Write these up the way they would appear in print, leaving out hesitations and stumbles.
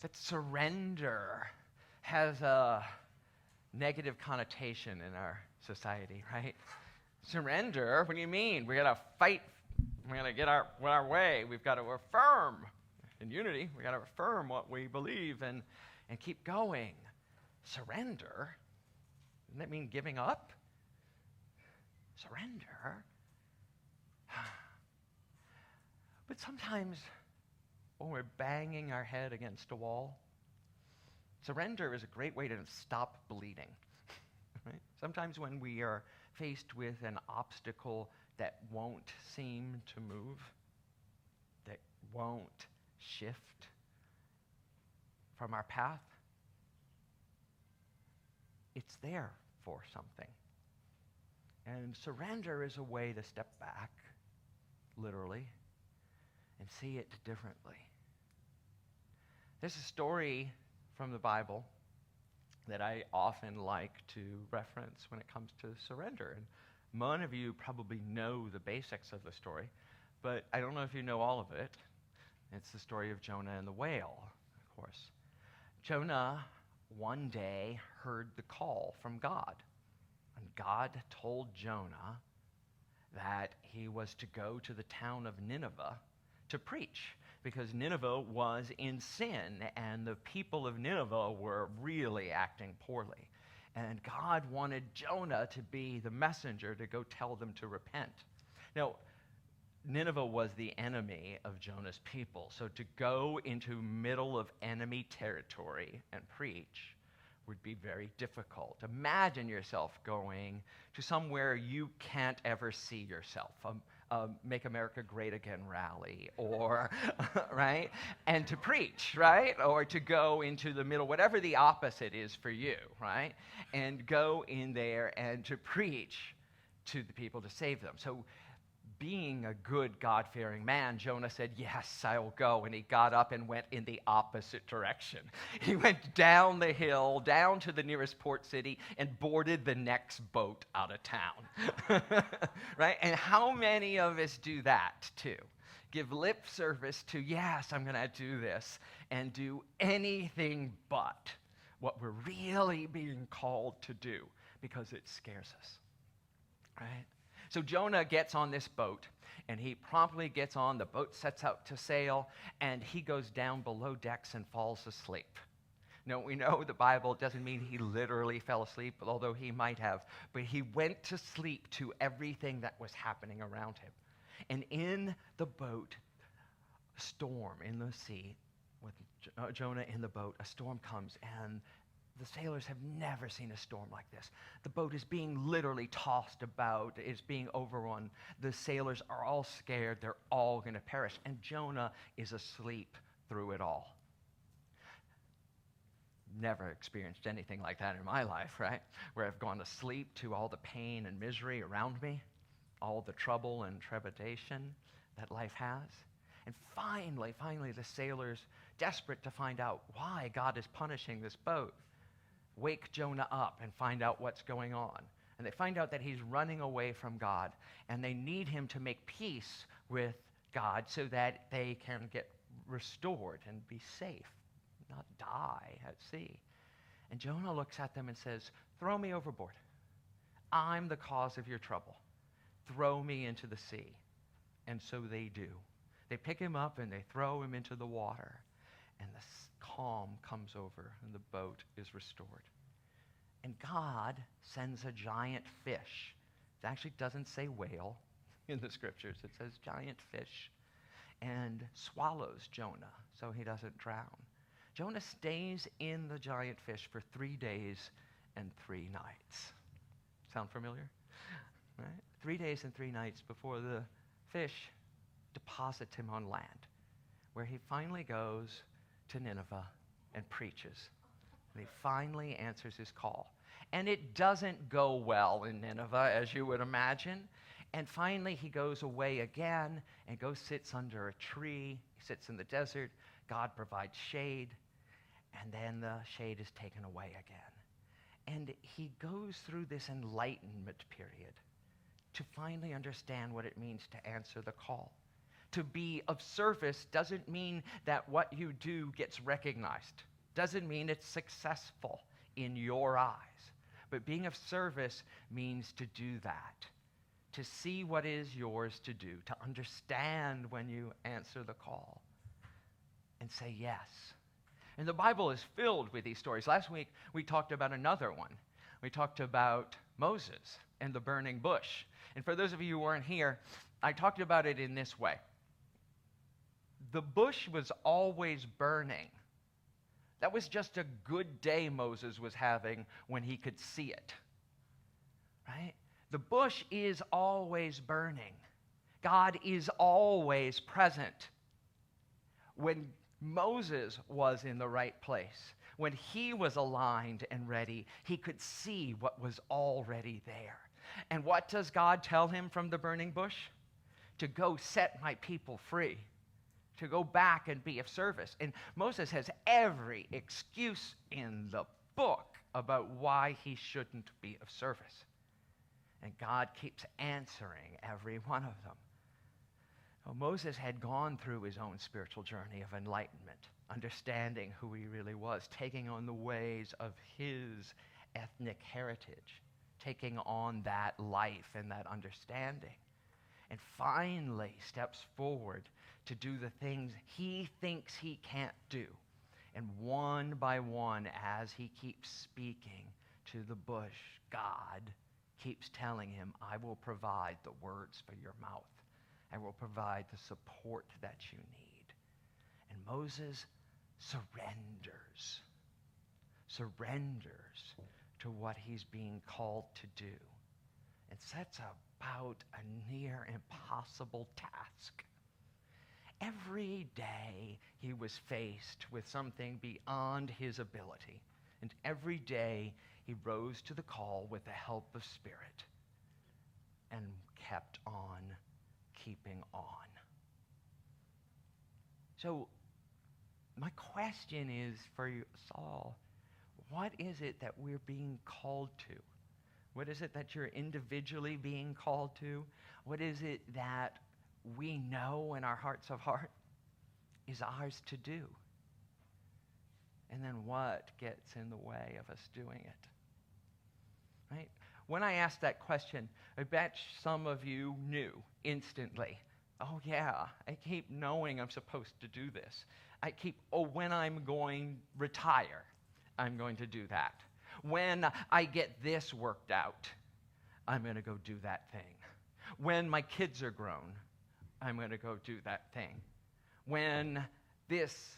that surrender has a negative connotation in our society, right? Surrender, what do you mean? We gotta fight, we gotta get our way, we've got to affirm. In unity, we gotta affirm what we believe and keep going. Surrender, doesn't that mean giving up? Surrender. But sometimes when we're banging our head against a wall, surrender is a great way to stop bleeding. Right? Sometimes when we are faced with an obstacle that won't seem to move, that won't shift from our path, it's there for something. And surrender is a way to step back, literally, and see it differently. There's a story from the Bible that I often like to reference when it comes to surrender. And most of you probably know the basics of the story, but I don't know if you know all of it. It's the story of Jonah and the whale, of course. Jonah one day heard the call from God. And God told Jonah that he was to go to the town of Nineveh to preach, because Nineveh was in sin, and the people of Nineveh were really acting poorly. And God wanted Jonah to be the messenger to go tell them to repent. Now, Nineveh was the enemy of Jonah's people, so to go into middle of enemy territory and preach would be very difficult. Imagine yourself going to somewhere you can't ever see yourself, Make America Great Again rally, or, right? And to preach, right? Or to go into the middle, whatever the opposite is for you, right? And go in there and to preach to the people to save them. So being a good, God-fearing man, Jonah said, yes, I will go. And he got up and went in the opposite direction. He went down the hill, down to the nearest port city, and boarded the next boat out of town. Right? And how many of us do that, too? Give lip service to, yes, I'm going to do this, and do anything but what we're really being called to do, because it scares us. Right? So Jonah gets on this boat, and he promptly gets on. The boat sets out to sail, and he goes down below decks and falls asleep. Now, we know the Bible doesn't mean he literally fell asleep, although he might have, but he went to sleep to everything that was happening around him. And in the boat, a storm in the sea, with Jonah in the boat, a storm comes, and the sailors have never seen a storm like this. The boat is being literally tossed about. It's being overrun. The sailors are all scared. They're all going to perish. And Jonah is asleep through it all. Never experienced anything like that in my life, right? Where I've gone to sleep to all the pain and misery around me, all the trouble and trepidation that life has. And finally, the sailors, desperate to find out why God is punishing this boat, wake Jonah up and find out what's going on. And they find out that he's running away from God, and they need him to make peace with God so that they can get restored and be safe, not die at sea. And Jonah looks at them and says, throw me overboard. I'm the cause of your trouble. Throw me into the sea. And so they do. They pick him up and they throw him into the water, and the calm comes over, and the boat is restored. And God sends a giant fish. It actually doesn't say whale in the scriptures. It says giant fish, and swallows Jonah so he doesn't drown. Jonah stays in the giant fish for 3 days and 3 nights. Sound familiar? Right? 3 days and 3 nights before the fish deposits him on land, where he finally goes to Nineveh and preaches. And he finally answers his call. And it doesn't go well in Nineveh, as you would imagine. And finally, he goes away again and goes sits under a tree. He sits in the desert. God provides shade. And then the shade is taken away again. And he goes through this enlightenment period to finally understand what it means to answer the call, To be of service doesn't mean that what you do gets recognized. Doesn't mean it's successful in your eyes. But being of service means to do that. To see what is yours to do. To understand when you answer the call. And say yes. And the Bible is filled with these stories. Last week, we talked about another one. We talked about Moses and the burning bush. And for those of you who weren't here, I talked about it in this way. The bush was always burning. That was just a good day Moses was having when he could see it. Right? The bush is always burning. God is always present. When Moses was in the right place, when he was aligned and ready, he could see what was already there. And what does God tell him from the burning bush? To go set my people free. To go back and be of service. And Moses has every excuse in the book about why he shouldn't be of service. And God keeps answering every one of them. Well, Moses had gone through his own spiritual journey of enlightenment, understanding who he really was, taking on the ways of his ethnic heritage, taking on that life and that understanding, and finally steps forward to do the things he thinks he can't do. And one by one, as he keeps speaking to the bush, God keeps telling him, I will provide the words for your mouth. I will provide the support that you need. And Moses surrenders to what he's being called to do, and sets about a near impossible task. Every day he was faced with something beyond his ability, and every day he rose to the call with the help of Spirit and kept on keeping on. So my question is for you all, what is it that we're being called to? What is it that you're individually being called to? What is it that we know in our hearts of heart is ours to do? And then what gets in the way of us doing it? Right? When I asked that question, I bet some of you knew instantly. Oh yeah, I keep knowing I'm supposed to do this. When I'm going to retire, I'm going to do that. When I get this worked out, I'm going to go do that thing. When my kids are grown, I'm going to go do that thing. When this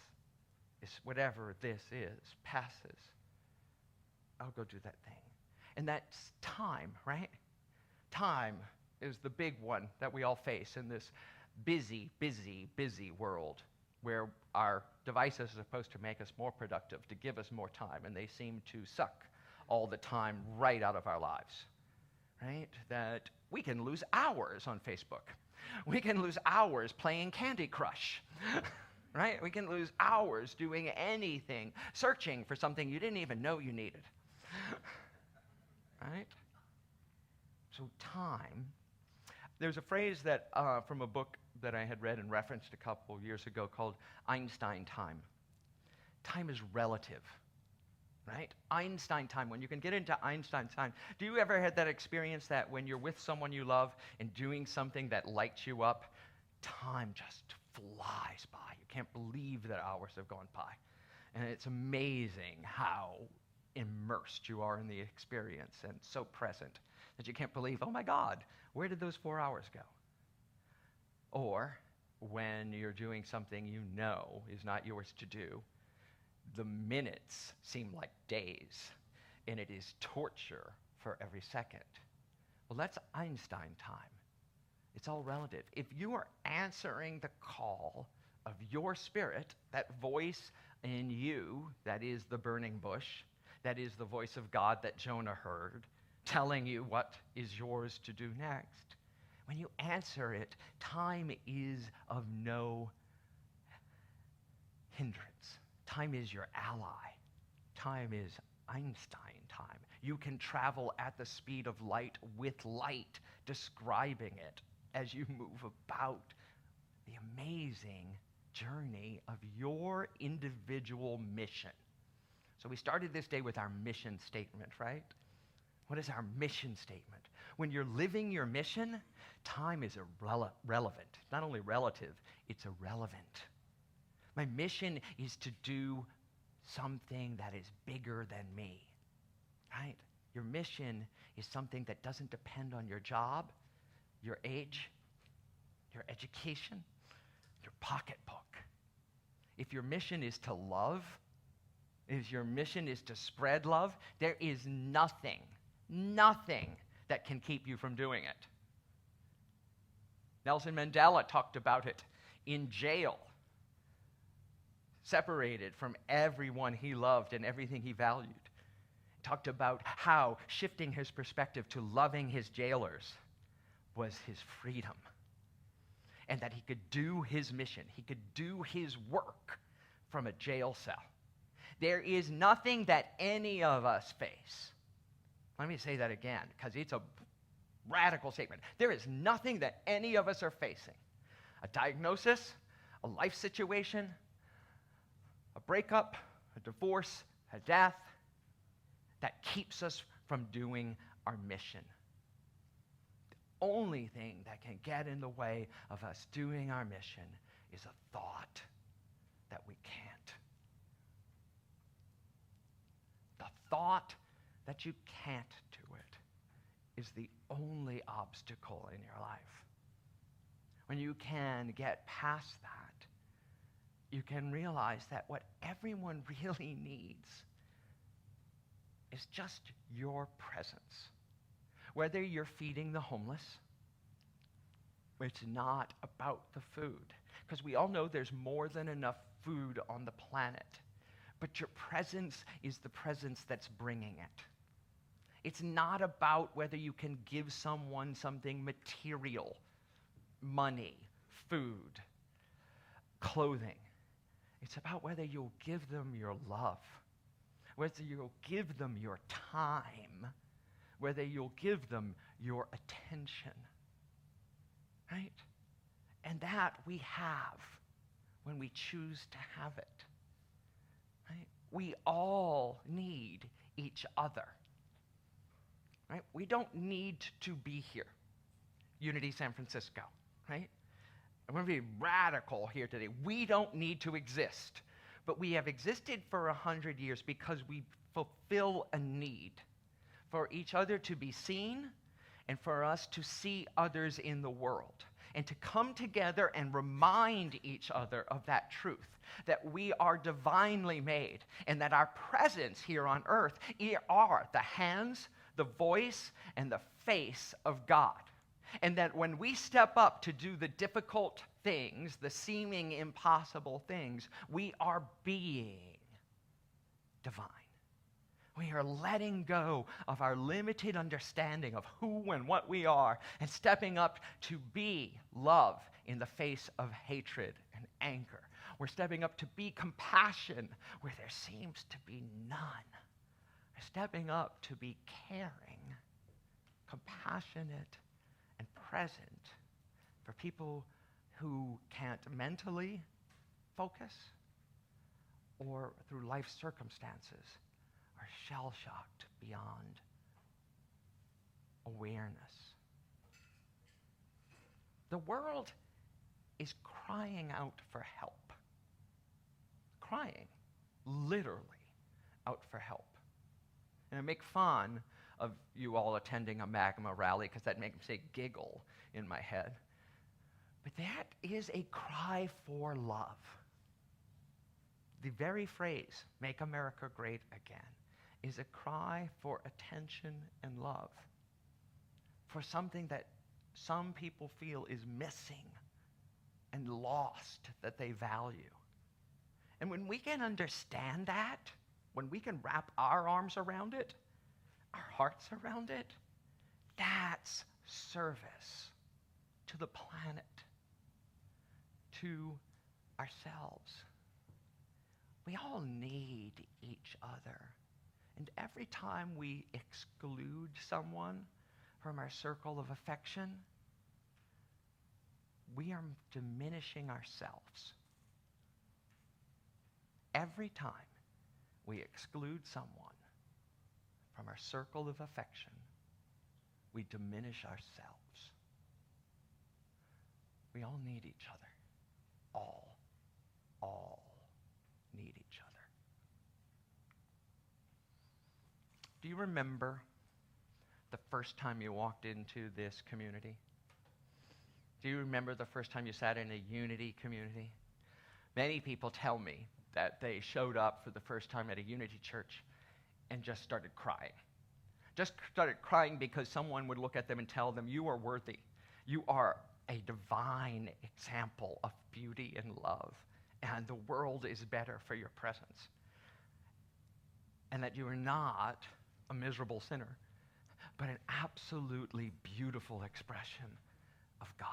is, whatever this is, passes, I'll go do that thing. And that's time, right? Time is the big one that we all face in this busy, busy, busy world where our devices are supposed to make us more productive, to give us more time, and they seem to suck all the time right out of our lives, right? That we can lose hours on Facebook. We can lose hours playing Candy Crush, right? We can lose hours doing anything, searching for something you didn't even know you needed, right? So time. There's a phrase that from a book that I had read and referenced a couple years ago called Einstein time. Time is relative, right? Einstein time. When you can get into Einstein time, do you ever had that experience that when you're with someone you love and doing something that lights you up, time just flies by. You can't believe that hours have gone by. And it's amazing how immersed you are in the experience and so present that you can't believe, oh my God, where did those 4 hours go? Or when you're doing something you know is not yours to do, the minutes seem like days, and it is torture for every second. Well, that's Einstein time. It's all relative. If you are answering the call of your spirit, that voice in you that is the burning bush, that is the voice of God that Jonah heard, telling you what is yours to do next, when you answer it, time is of no hindrance. Time is your ally. Time is Einstein time. You can travel at the speed of light with light, describing it as you move about the amazing journey of your individual mission. So we started this day with our mission statement, right? What is our mission statement? When you're living your mission, time is irrelevant. Not only relative, it's irrelevant. My mission is to do something that is bigger than me, right? Your mission is something that doesn't depend on your job, your age, your education, your pocketbook. If your mission is to love, if your mission is to spread love, there is nothing that can keep you from doing it. Nelson Mandela talked about it in jail, separated from everyone he loved and everything he valued. Talked about how shifting his perspective to loving his jailers was his freedom, and that he could do his mission, he could do his work from a jail cell. There is nothing that any of us face. Let me say that again, because it's a radical statement. There is nothing that any of us are facing. A diagnosis, a life situation, a breakup, a divorce, a death, that keeps us from doing our mission. The only thing that can get in the way of us doing our mission is a thought that we can't. The thought that you can't do it is the only obstacle in your life. When you can get past that, you can realize that what everyone really needs is just your presence. Whether you're feeding the homeless, it's not about the food, because we all know there's more than enough food on the planet. But your presence is the presence that's bringing it. It's not about whether you can give someone something material, money, food, clothing. It's about whether you'll give them your love, whether you'll give them your time, whether you'll give them your attention, right? And that we have when we choose to have it, right? We all need each other, right? We don't need to be here. Unity San Francisco, right? I'm going to be radical here today. We don't need to exist, but we have existed for 100 years because we fulfill a need for each other to be seen and for us to see others in the world and to come together and remind each other of that truth, that we are divinely made and that our presence here on earth are the hands, the voice, and the face of God. And that when we step up to do the difficult things, the seeming impossible things, we are being divine. We are letting go of our limited understanding of who and what we are and stepping up to be love in the face of hatred and anger. We're stepping up to be compassion where there seems to be none. We're stepping up to be caring, compassionate, and present for people who can't mentally focus or through life circumstances are shell-shocked beyond awareness. The world is crying out for help. Crying, literally, out for help. And I make fun of you all attending a magma rally because that makes me say giggle in my head. But that is a cry for love. The very phrase, "Make America Great Again," is a cry for attention and love, for something that some people feel is missing and lost that they value. And when we can understand that, when we can wrap our arms around it, our hearts around it, that's service to the planet, to ourselves. We all need each other. And every time we exclude someone from our circle of affection, we are diminishing ourselves. Every time we exclude someone from our circle of affection, we diminish ourselves. We all need each other. All need each other. Do you remember the first time you walked into this community? Do you remember the first time you sat in a unity community? Many people tell me that they showed up for the first time at a unity church and just started crying. Just started crying because someone would look at them and tell them, you are worthy. You are a divine example of beauty and love, and the world is better for your presence. And that you are not a miserable sinner, but an absolutely beautiful expression of God.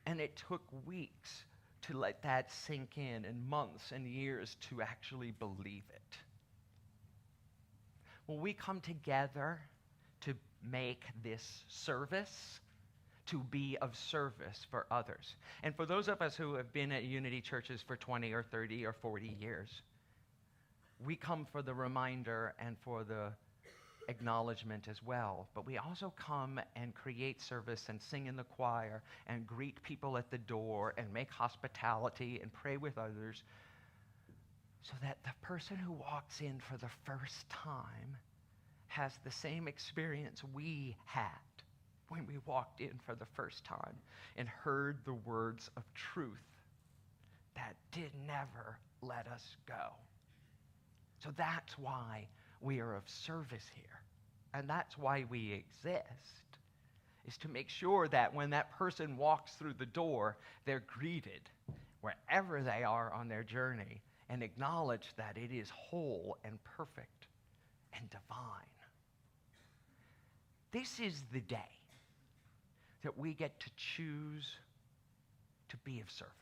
And it took weeks to let that sink in, and months and years to actually believe it. When we come together to make this service, to be of service for others. And for those of us who have been at Unity churches for 20 or 30 or 40 years, we come for the reminder and for the acknowledgement as well. But we also come and create service and sing in the choir and greet people at the door and make hospitality and pray with others so that the person who walks in for the first time has the same experience we had when we walked in for the first time and heard the words of truth that did never let us go. So that's why we are of service here. And that's why we exist, is to make sure that when that person walks through the door, they're greeted wherever they are on their journey and acknowledge that it is whole and perfect and divine. This is the day that we get to choose to be of service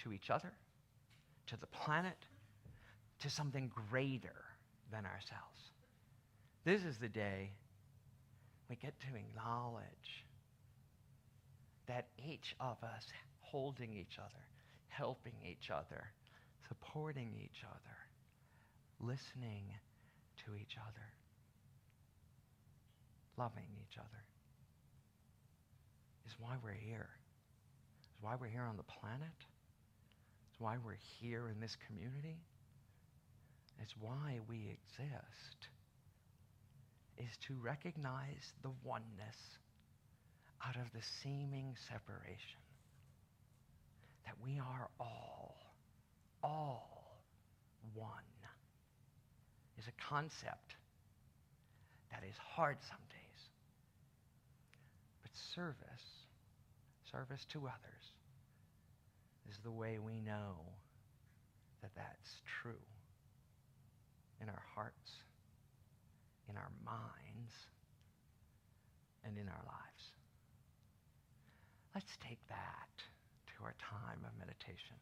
to each other, to the planet, to something greater than ourselves. This is the day we get to acknowledge that each of us holding each other, helping each other, supporting each other, listening to each other, loving each other, is why we're here. It's why we're here on the planet. It's why we're here in this community. It's why we exist, is to recognize the oneness out of the seeming separation. That we are all one, is a concept that is hard some days. But service to others, is the way we know that that's true in our hearts, in our minds, and in our lives. Let's take that to our time of meditation.